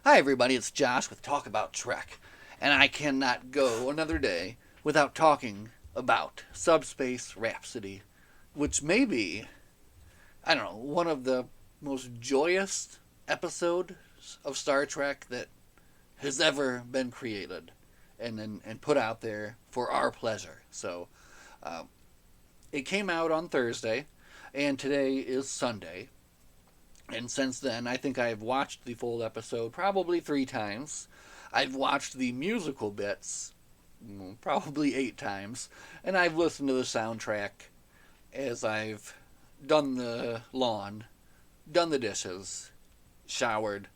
Hi, everybody, it's Josh with Talk About Trek, and I cannot go another day without talking about Subspace Rhapsody, which may be, I don't know, one of the most joyous episodes of Star Trek that has ever been created and put out there for our pleasure. So, uh, it came out on Thursday, and today is Sunday. And since then, I think I've watched the full episode probably 3 times. I've watched the musical bits probably 8 times. And I've listened to the soundtrack as I've done the lawn, done the dishes, showered,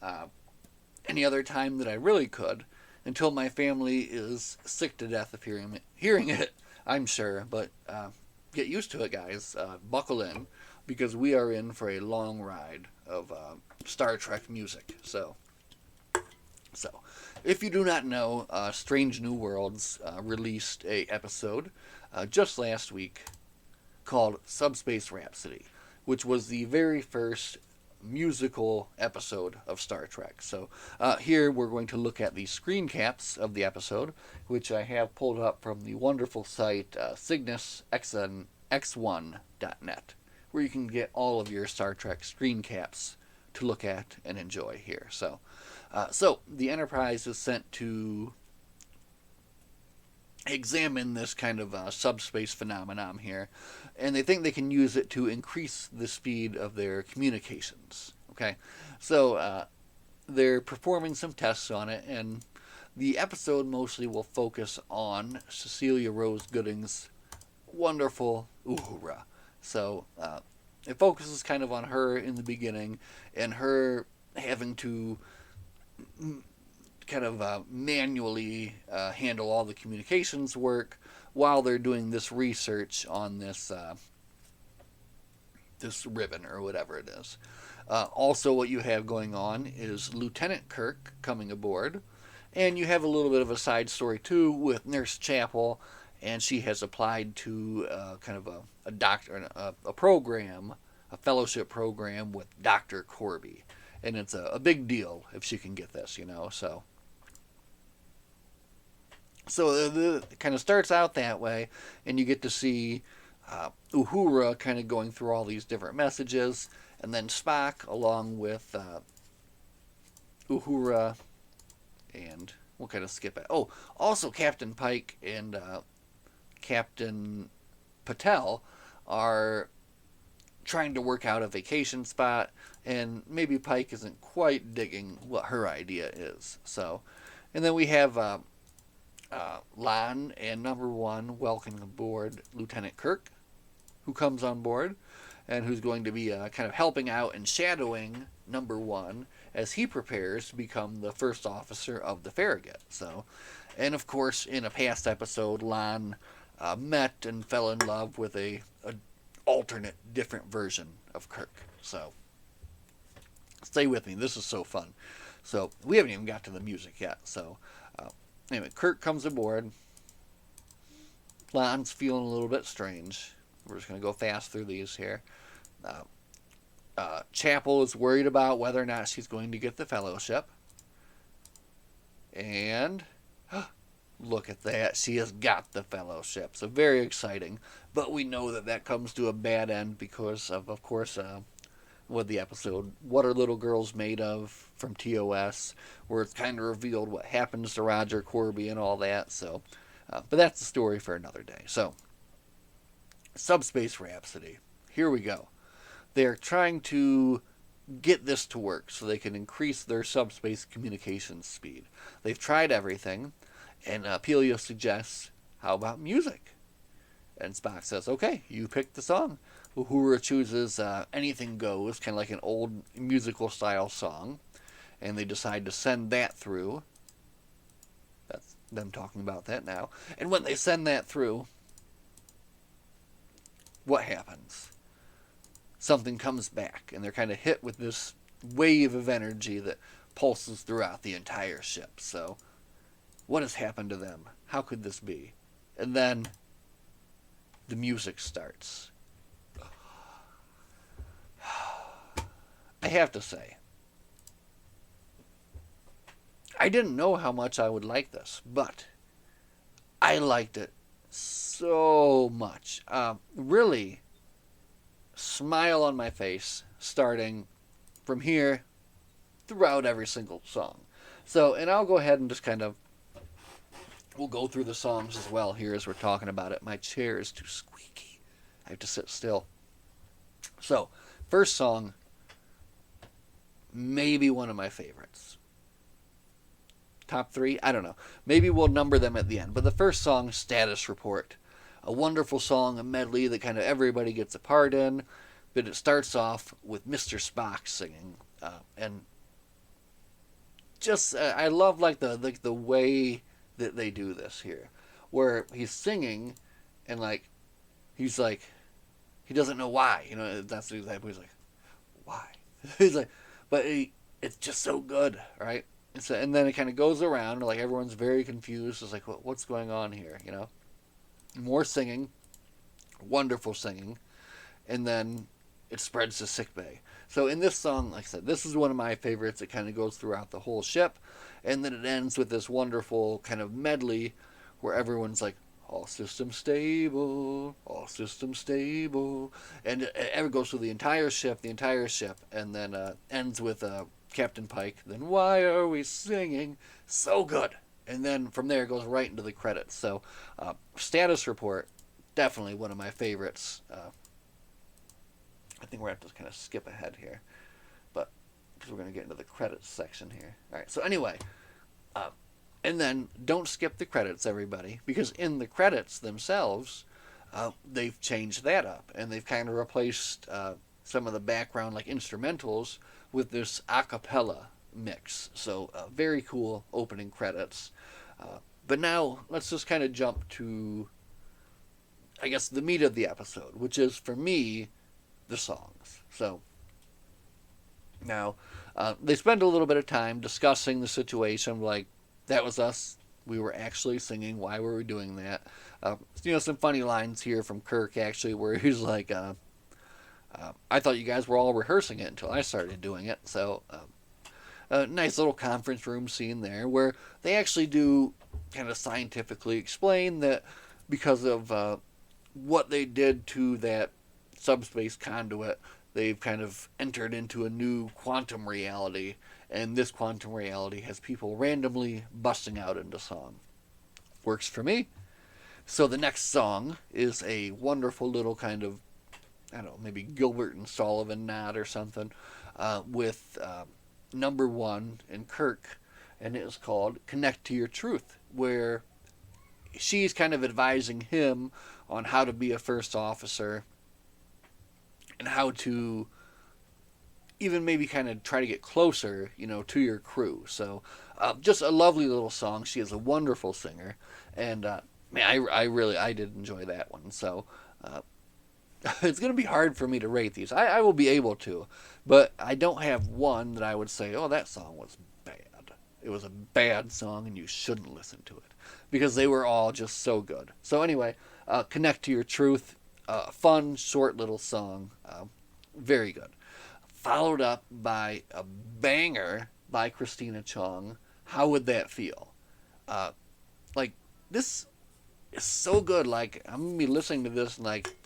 uh, any other time that I really could until my family is sick to death of hearing it, I'm sure. But get used to it, guys. Buckle in because we are in for a long ride of Star Trek music. So, if you do not know, Strange New Worlds released a episode just last week called Subspace Rhapsody, which was the very first musical episode of Star Trek. So here we're going to look at the screen caps of the episode, which I have pulled up from the wonderful site cygnusx1.net, where you can get all of your Star Trek screen caps to look at and enjoy here. So the Enterprise is sent to examine this kind of subspace phenomenon here, and they think they can use it to increase the speed of their communications. Okay, so they're performing some tests on it, and the episode mostly will focus on Cecilia Rose Gooding's wonderful Uhura. So it focuses kind of on her in the beginning and her having to kind of manually handle all the communications work while they're doing this research on this ribbon or whatever it is. Also, what you have going on is Lieutenant Kirk coming aboard, and you have a little bit of a side story too with Nurse Chapel, and she has applied to kind of a doctor, a program, a fellowship program with Dr. Corby, and it's a big deal if she can get this, So it kind of starts out that way, and you get to see Uhura kind of going through all these different messages, and then Spock, along with Uhura, and we'll kind of skip it. Oh, also Captain Pike and Captain Patel are trying to work out a vacation spot, and maybe Pike isn't quite digging what her idea is. And then we have Lon and Number One welcoming aboard Lieutenant Kirk, who comes on board and who's going to be kind of helping out and shadowing Number One as he prepares to become the first officer of the Farragut. And of course, in a past episode, Lon met and fell in love with a alternate, different version of Kirk. So stay with me. This is so fun. So we haven't even got to the music yet. Anyway, Kirk comes aboard. Lon's feeling a little bit strange. We're just going to go fast through these here. Chapel is worried about whether or not she's going to get the fellowship. And look at that. She has got the fellowship. So very exciting. But we know that comes to a bad end because of course, with the episode What Are Little Girls Made Of from TOS, where it's kind of revealed what happens to Roger Corby and all that. But that's the story for another day. So, Subspace Rhapsody. Here we go. They're trying to get this to work so they can increase their subspace communication speed. They've tried everything, and Pelio suggests, how about music? And Spock says, okay, you pick the song. Uhura chooses Anything Goes, kind of like an old musical style song, and they decide to send that through. That's them talking about that now. And when they send that through, what happens? Something comes back, and they're kind of hit with this wave of energy that pulses throughout the entire ship. So, what has happened to them? How could this be? And then the music starts. I have to say, I didn't know how much I would like this, but I liked it so much. Really, smile on my face starting from here throughout every single song. So, and I'll go ahead and just kind of, we'll go through the songs as well here as we're talking about it. My chair is too squeaky. I have to sit still. So, first song, maybe one of my favorites. Top three? I don't know. Maybe we'll number them at the end. But the first song, Status Report. A wonderful song, a medley that kind of everybody gets a part in. But it starts off with Mr. Spock singing. And just, I love like the way that they do this here. Where he's singing and like, he's like, he doesn't know why. You know, that's the example. He's like, why? He's like, but it's just so good, right? And then it kind of goes around, like everyone's very confused. It's like, what's going on here, you know? More singing, wonderful singing, and then it spreads to sickbay. So in this song, like I said, this is one of my favorites. It kind of goes throughout the whole ship, and then it ends with this wonderful kind of medley where everyone's like, all systems stable, all systems stable, and it goes through the entire ship, and then ends with Captain Pike. Then why are we singing? So good. And then from there it goes right into the credits. So, Status Report, definitely one of my favorites. I think we're going to have to kind of skip ahead here, but because we're going to get into the credits section here. All right. So anyway, and then don't skip the credits, everybody, because in the credits themselves, they've changed that up and they've kind of replaced some of the background like instrumentals with this a cappella mix. So very cool opening credits. But now let's just kind of jump to, I guess, the meat of the episode, which is for me the songs. So now they spend a little bit of time discussing the situation, like that was us. We were actually singing. Why were we doing that? Some funny lines here from Kirk actually, where he's like, I thought you guys were all rehearsing it until I started doing it. So, a nice little conference room scene there where they actually do kind of scientifically explain that because of what they did to that subspace conduit, they've kind of entered into a new quantum reality, and this quantum reality has people randomly busting out into song. Works for me. So the next song is a wonderful little kind of, I don't know, maybe Gilbert and Sullivan nod or something, with number one and Kirk, and it is called Connect to Your Truth, where she's kind of advising him on how to be a first officer and how to even maybe kind of try to get closer, to your crew. So just a lovely little song. She is a wonderful singer, and man, I did enjoy that one. So it's going to be hard for me to rate these. I will be able to, but I don't have one that I would say, oh, that song was bad. It was a bad song and you shouldn't listen to it, because they were all just so good. So anyway, Connect to Your Truth, fun, short little song, very good. Followed up by a banger by Christina Chong, How Would That Feel? Like, this is so good. Like, I'm going to be listening to this and, like,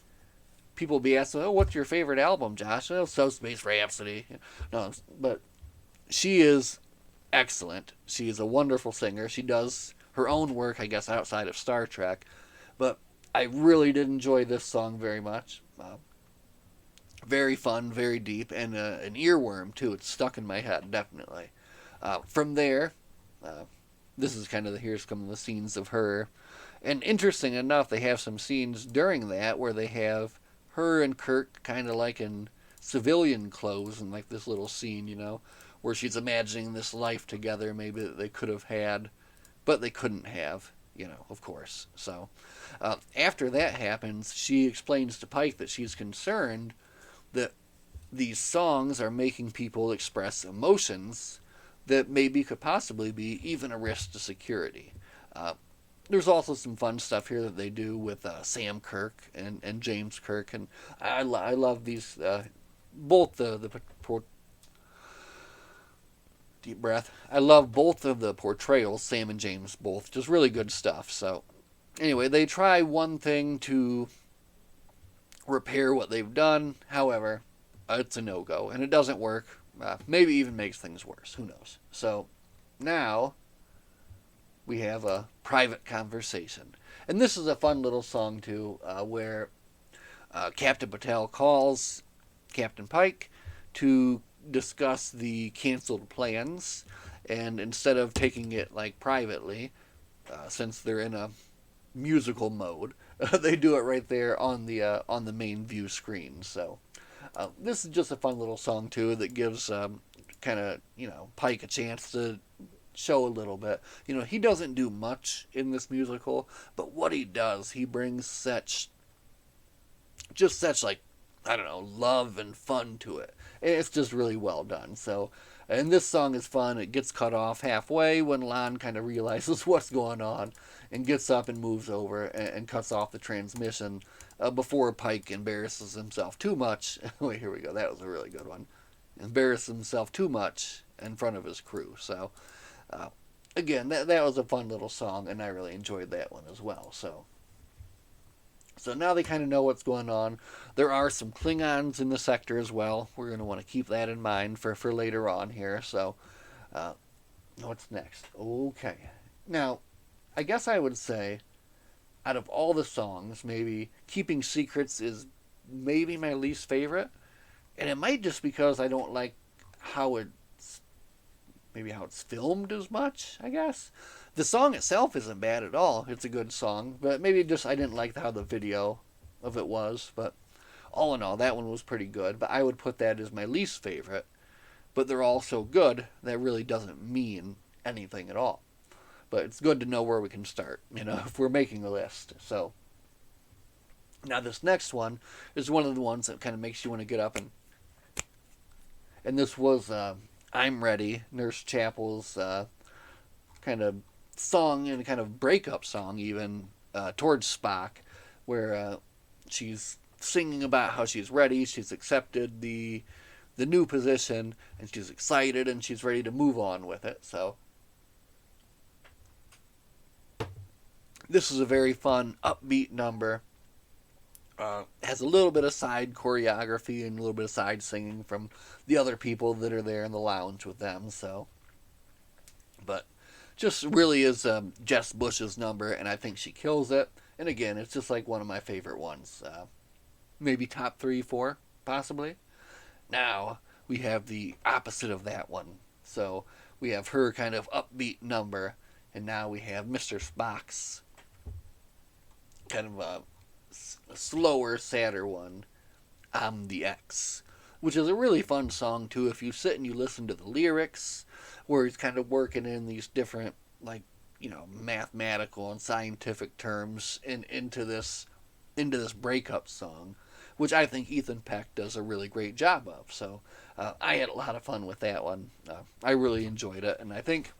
people be asking, oh, what's your favorite album, Josh? Oh, Subspace Rhapsody. No, but she is excellent. She is a wonderful singer. She does her own work, I guess, outside of Star Trek. But I really did enjoy this song very much. Very fun, very deep, and an earworm, too. It's stuck in my head, definitely. From there, this is kind of here's some of the scenes of her. And interesting enough, they have some scenes during that where they have her and Kirk kind of like in civilian clothes and like this little scene, where she's imagining this life together maybe that they could have had, but they couldn't have, of course. So after that happens, she explains to Pike that she's concerned that these songs are making people express emotions that maybe could possibly be even a risk to security. There's also some fun stuff here that they do with Sam Kirk and James Kirk, and I love these, both the Deep breath. I love both of the portrayals, Sam and James both. Just really good stuff. So, anyway, they try one thing to repair what they've done. However, it's a no-go, and it doesn't work. Maybe even makes things worse. Who knows? So, now we have a private conversation. And this is a fun little song, too, where Captain Patel calls Captain Pike to discuss the canceled plans. And instead of taking it like privately, since they're in a musical mode, they do it right there on the main view screen. So this is just a fun little song too that gives kind of Pike a chance to show a little bit. He doesn't do much in this musical, but what he does, he brings such like, I don't know, love and fun to it. It's just really well done. So, and this song is fun. It gets cut off halfway when Lon kind of realizes what's going on and gets up and moves over and cuts off the transmission before Pike embarrasses himself too much. Wait, here we go. That was a really good one. Embarrasses himself too much in front of his crew. So, again, that was a fun little song, and I really enjoyed that one as well. So now they kind of know what's going on. There are some Klingons in the sector as well. We're going to want to keep that in mind for later on here. So, what's next? Okay. Now, I guess I would say, out of all the songs, maybe Keeping Secrets is maybe my least favorite. And it might just because I don't like how it's filmed as much, I guess. The song itself isn't bad at all. It's a good song, but maybe just I didn't like how the video of it was. But all in all, that one was pretty good. But I would put that as my least favorite. But they're all so good that really doesn't mean anything at all. But it's good to know where we can start, if we're making a list. So now this next one is one of the ones that kind of makes you want to get up and this was I'm Ready, Nurse Chapel's kind of song and kind of breakup song even towards Spock, where she's singing about how she's ready, she's accepted the new position, and she's excited and she's ready to move on with it. So this is a very fun, upbeat number. Has a little bit of side choreography and a little bit of side singing from the other people that are there in the lounge with them. So, but just really is Jess Bush's number, and I think she kills it. And again, it's just like one of my favorite ones. Maybe top 3, 4, possibly. Now we have the opposite of that one. So we have her kind of upbeat number, and now we have Mr. Spock's kind of a slower, sadder one, I'm the X, which is a really fun song too if you sit and you listen to the lyrics, where he's kind of working in these different, like, mathematical and scientific terms into this breakup song, which I think Ethan Peck does a really great job of. So I had a lot of fun with that one. I really enjoyed it, and I think,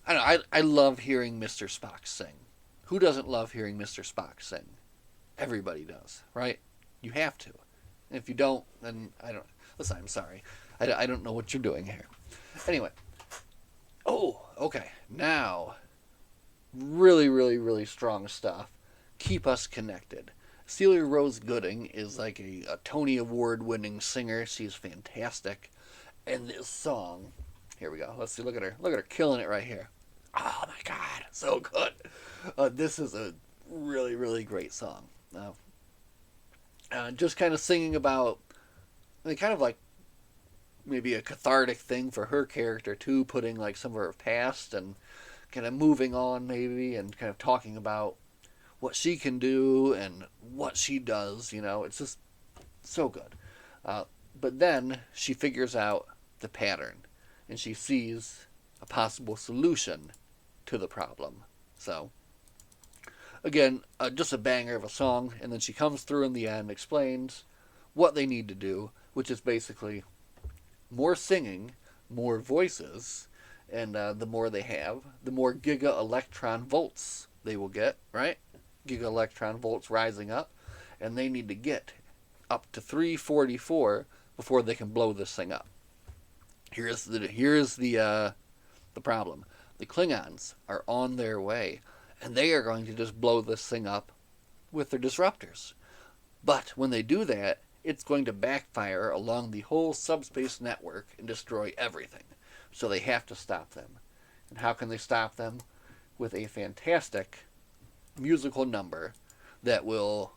I love hearing Mr. Spock sing. Who doesn't love hearing Mr. Spock sing? Everybody does, right? You have to. And if you don't, then I don't. Listen, I'm sorry. I don't know what you're doing here. Anyway. Oh, okay. Now, really, really, really strong stuff. Keep Us Connected. Celia Rose Gooding is like a Tony Award-winning singer. She's fantastic. And this song, here we go. Let's see. Look at her. Look at her killing it right here. Oh my God, so good. This is a really, really great song. Just kind of singing about, kind of like maybe a cathartic thing for her character too, putting like some of her past and kind of moving on maybe, and kind of talking about what she can do and what she does. It's just so good. But then she figures out the pattern, and she sees a possible solution to the problem. So, again, just a banger of a song, and then she comes through in the end, explains what they need to do, which is basically more singing, more voices, and the more they have, the more giga electron volts they will get, right? Giga electron volts rising up, and they need to get up to 344 before they can blow this thing up. the problem. The Klingons are on their way, and they are going to just blow this thing up with their disruptors. But when they do that, it's going to backfire along the whole subspace network and destroy everything. So they have to stop them. And how can they stop them? With a fantastic musical number that will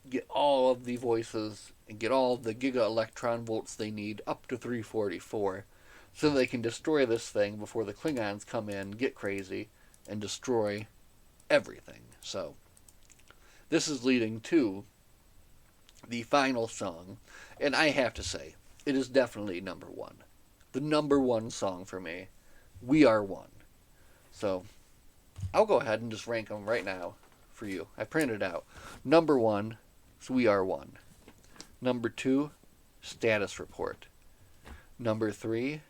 get all of the voices and get all of the giga electron volts they need up to 344 so they can destroy this thing before the Klingons come in, get crazy, and destroy everything. So this is leading to the final song, and I have to say, it is definitely number one. The number one song for me, We Are One. So I'll go ahead and just rank them right now for you. I printed it out. Number one is We Are One. Number two, Status Report. Number three,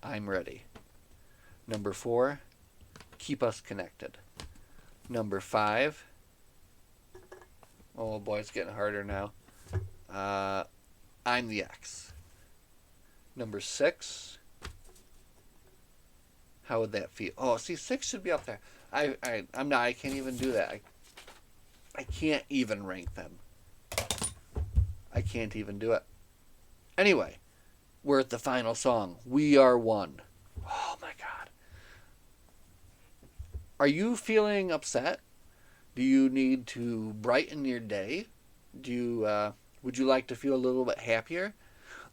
I'm Ready. Number four, Keep Us Connected. Number five, oh boy, it's getting harder now. I'm the X. Number six, how would that feel? Oh, see, six should be up there. I'm not. I can't even do that. I can't even rank them. I can't even do it. Anyway, we're at the final song. We Are One. Oh my God. Are you feeling upset? Do you need to brighten your day? Would you like to feel a little bit happier?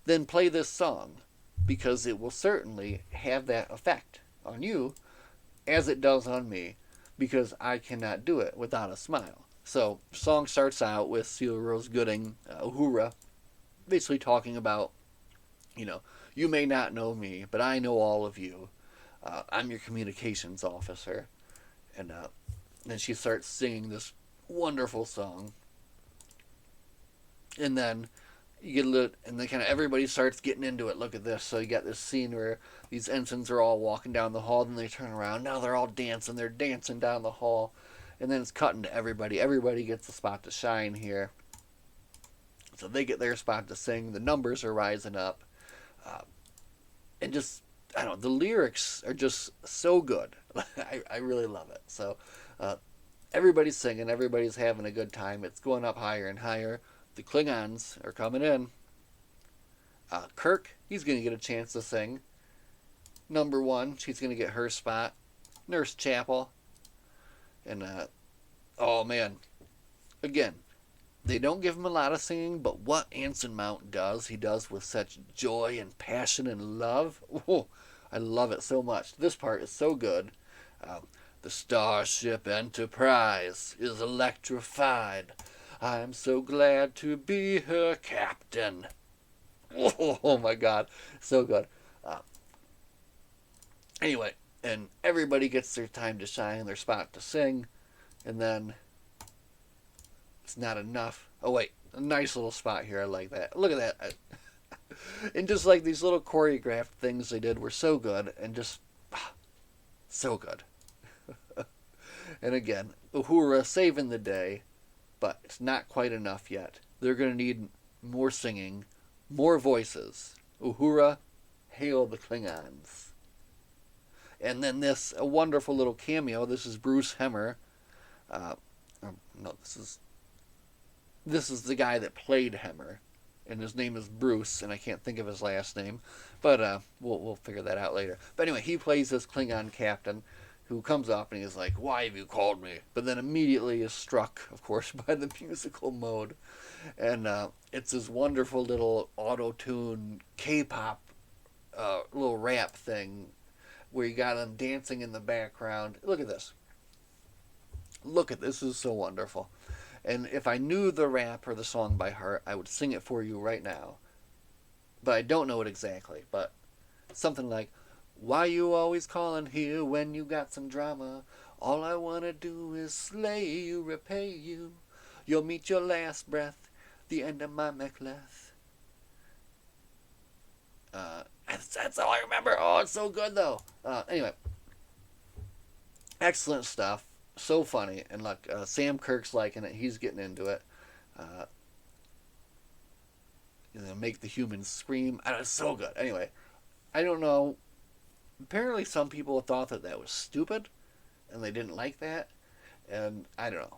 Then play this song, because it will certainly have that effect on you as it does on me, because I cannot do it without a smile. So, the song starts out with Celia Rose Gooding, Uhura, basically talking about, you may not know me, but I know all of you. I'm your communications officer. And then she starts singing this wonderful song. And then you get a little, and then kind of everybody starts getting into it. Look at this. So you got this scene where these ensigns are all walking down the hall, then they turn around. Now they're all dancing. They're dancing down the hall. And then it's cutting to everybody. Everybody gets a spot to shine here. So they get their spot to sing. The numbers are rising up. And just, I don't know, the lyrics are just so good. I really love it. So everybody's singing. Everybody's having a good time. It's going up higher and higher. The Klingons are coming in. Kirk, he's going to get a chance to sing. Number one, she's going to get her spot. Nurse Chapel. And, oh man, again, they don't give him a lot of singing, but what Anson Mount does, he does with such joy and passion and love. Oh, I love it so much. This part is so good. The Starship Enterprise is electrified. I'm so glad to be her captain. Oh my God, so good. Anyway, and everybody gets their time to shine, their spot to sing, and then it's not enough. Oh wait, a nice little spot here. I like that. Look at that. And just like these little choreographed things they did were so good, and just so good. And again, Uhura saving the day, but it's not quite enough yet. They're going to need more singing, more voices. Uhura, hail the Klingons. And then a wonderful little cameo. This is Bruce Hemmer. No, this is the guy that played Hemmer, and his name is Bruce, and I can't think of his last name, but we'll figure that out later. But anyway, he plays this Klingon captain who comes up and he's like, "Why have you called me?" But then immediately is struck, of course, by the musical mode, and it's this wonderful little auto-tune K-pop little rap thing where you got them dancing in the background. Look at this. Look at this. This is so wonderful. And if I knew the rap or the song by heart, I would sing it for you right now. But I don't know it exactly. But something like, "Why you always calling here when you got some drama? All I want to do is slay you, repay you. You'll meet your last breath, the end of my mek'leth." That's all I remember. Oh, it's so good, though. Anyway, excellent stuff. So funny. And look, Sam Kirk's liking it. He's getting into it. make the humans scream. I don't know, it's so good. Anyway, I don't know. Apparently, some people thought that was stupid, and they didn't like that. And I don't know.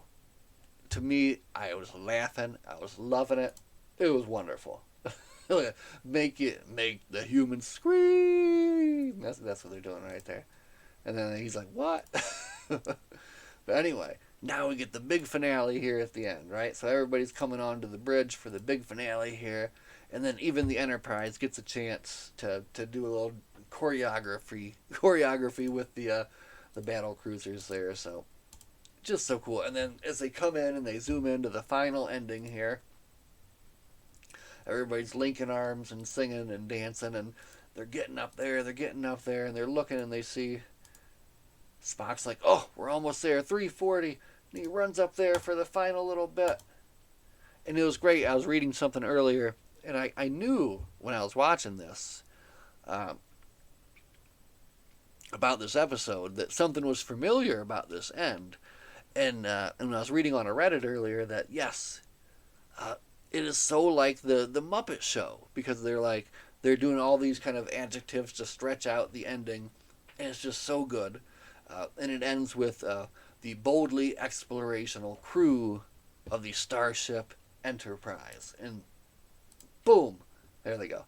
To me, I was laughing. I was loving it. It was wonderful. Make the humans scream. That's what they're doing right there. And then he's like, "What?" But anyway, now we get the big finale here at the end, right? So everybody's coming onto the bridge for the big finale here, and then even the Enterprise gets a chance to do a little choreography with the battle cruisers there. So just so cool. And then as they come in and they zoom into the final ending here, everybody's linking arms and singing and dancing, and they're getting up there, and they're looking, and they see Spock's like, "Oh, we're almost there, 340," and he runs up there for the final little bit. And it was great. I was reading something earlier, and I knew when I was watching this about this episode that something was familiar about this end. And I was reading on a Reddit earlier that, yes, it is so like the Muppet Show, because they're doing all these kind of adjectives to stretch out the ending, and it's just so good. And it ends with the boldly explorational crew of the Starship Enterprise, and boom, there they go.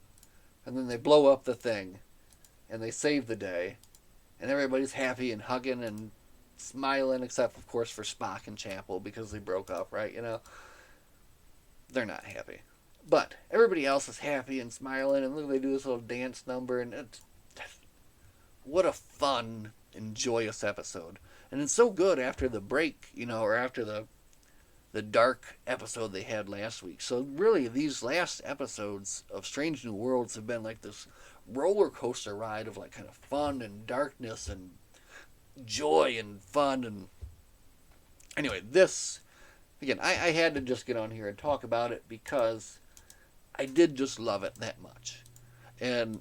And then they blow up the thing, and they save the day, and everybody's happy and hugging and smiling, except of course for Spock and Chapel, because they broke up, right? They're not happy, but everybody else is happy and smiling, and look, they do this little dance number, and what a fun and joyous episode. And it's so good after the break, or after the dark episode they had last week. So really, these last episodes of Strange New Worlds have been like this roller coaster ride of like kind of fun and darkness and joy and fun. And anyway, this, again, I had to just get on here and talk about it because I did just love it that much. And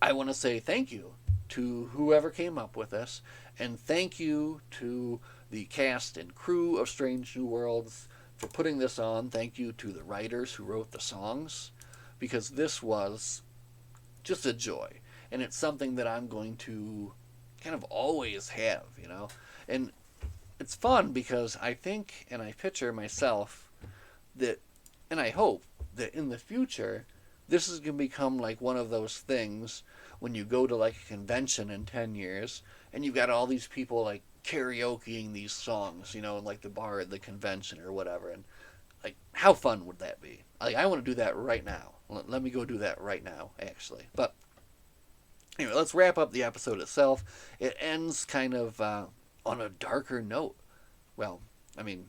I want to say thank you to whoever came up with this, and thank you to the cast and crew of Strange New Worlds for putting this on. Thank you to the writers who wrote the songs, because this was just a joy, and it's something that I'm going to kind of always have, And it's fun because I think and I picture myself that, and I hope that in the future, this is going to become like one of those things when you go to like a convention in 10 years and you've got all these people like karaokeing these songs, in like the bar at the convention or whatever. And like, how fun would that be? Like, I want to do that right now. Let me go do that right now, actually. But anyway, let's wrap up the episode itself. It ends kind of on a darker note. Well, I mean,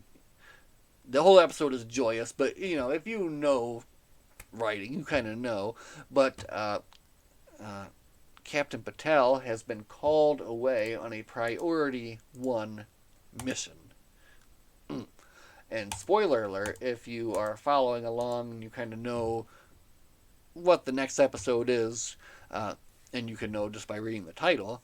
the whole episode is joyous, but if you know writing, you kind of know. But Captain Patel has been called away on a Priority 1 mission. And spoiler alert, if you are following along and you kind of know what the next episode is, and you can know just by reading the title,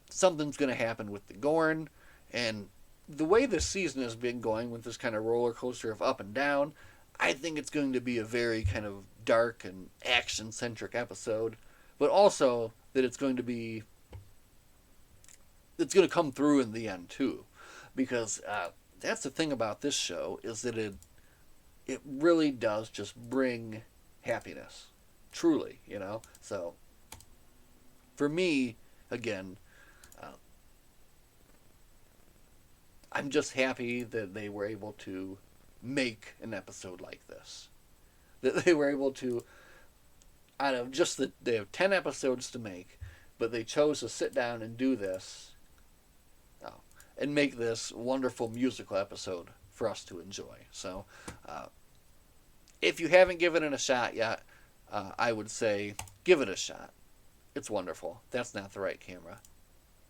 something's going to happen with the Gorn. And the way this season has been going with this kind of roller coaster of up and down, I think it's going to be a very kind of dark and action-centric episode, but also that it's going to come through in the end too, because that's the thing about this show, is that it really does just bring happiness, truly, So for me, again, I'm just happy that they were able to make an episode like this. That they were able to, out of just they have 10 episodes to make, but they chose to sit down and do this, and make this wonderful musical episode for us to enjoy. So, if you haven't given it a shot yet, I would say give it a shot. It's wonderful. That's not the right camera.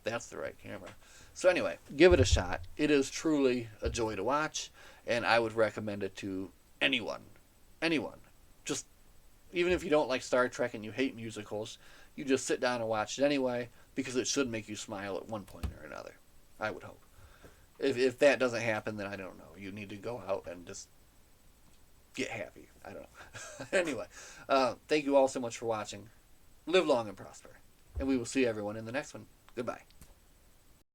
That's the right camera. So anyway, give it a shot. It is truly a joy to watch, and I would recommend it to anyone. Anyone. Just, even if you don't like Star Trek and you hate musicals, you just sit down and watch it anyway, because it should make you smile at one point or another. I would hope. If that doesn't happen, then I don't know. You need to go out and just get happy. I don't know. Anyway, thank you all so much for watching. Live long and prosper. And we will see everyone in the next one. Goodbye.